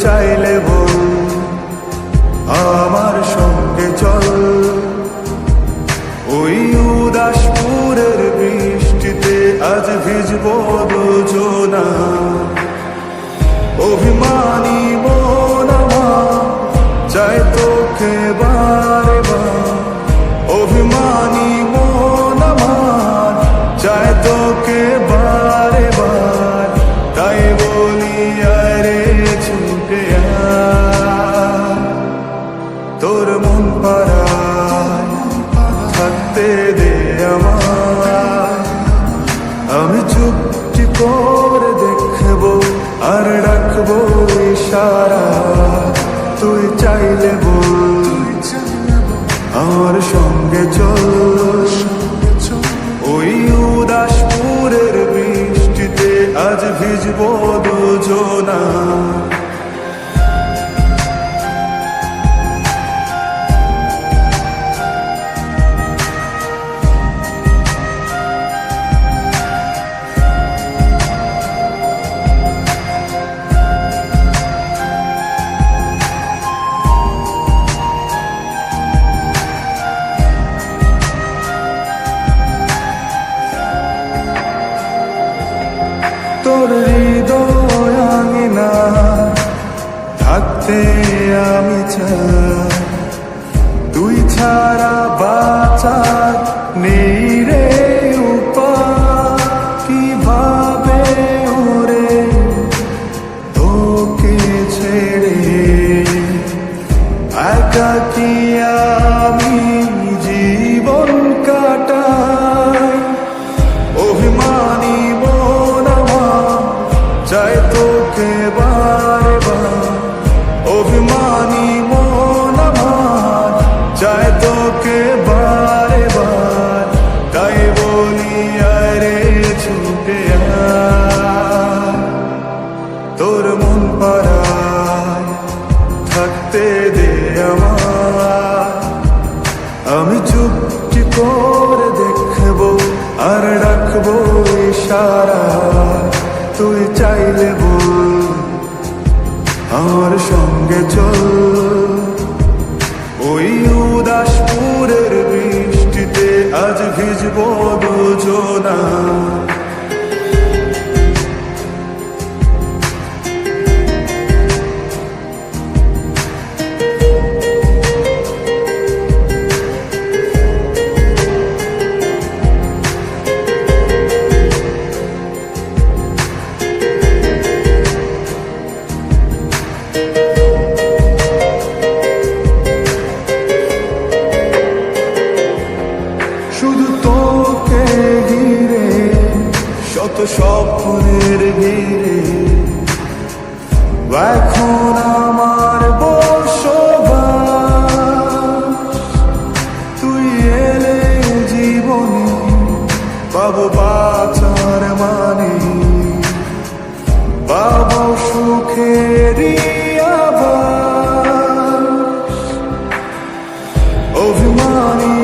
চাইলে বল আমার সঙ্গে চল, ওই উদাসপুরের বৃষ্টিতে আজ ভিজবো দুজনা। অভিমানী মন আমার চাই তোকে বারে বার, অভিমানী মন আমার চাই তোকে বারে বার। তাই বলি আরে ছুটে আয়, তোর মন পাড়ায় থাকতে দে আমায়। আমি চুপটি করে দেখবো আর রাখবো ইশারা, তুই চাইলে বল আমার সঙ্গে চল, ওই উদাসপুরের বৃষ্টিতে আজ ভিজবো দুজনা। তোর হৃদয় আঙিনা থাকতে আমি চাই, তুই ছাড়া বাঁচার নেই রে উপায়। কিভাবে ওরে তোকে ছেড়ে একাকী আমি জীবন কাটাই। অভিমানী মন আমার চাই তোকে বারে বার, অভিমানী মন আমার চাই তোকে বারে বার। তাই বলি আরে ছুটে আয়, তোর মন পাড়ায় থাকতে দে আমায়। আমি চুপটি করে দেখবো আর রাখবো ইশারা, তুই চাইলে বল আমার সঙ্গে চল, ওই উদাসপুরের বৃষ্টিতে আজ ভিজবো দুজনা। শুধু তোকে ঘিরে শত স্বপ্নের ভিড়ে এখন আমার বসবাস। তুই এলে জীবনে পাবো বাঁচার মানে, পাবো সুখেরই আবাস। অভিমানী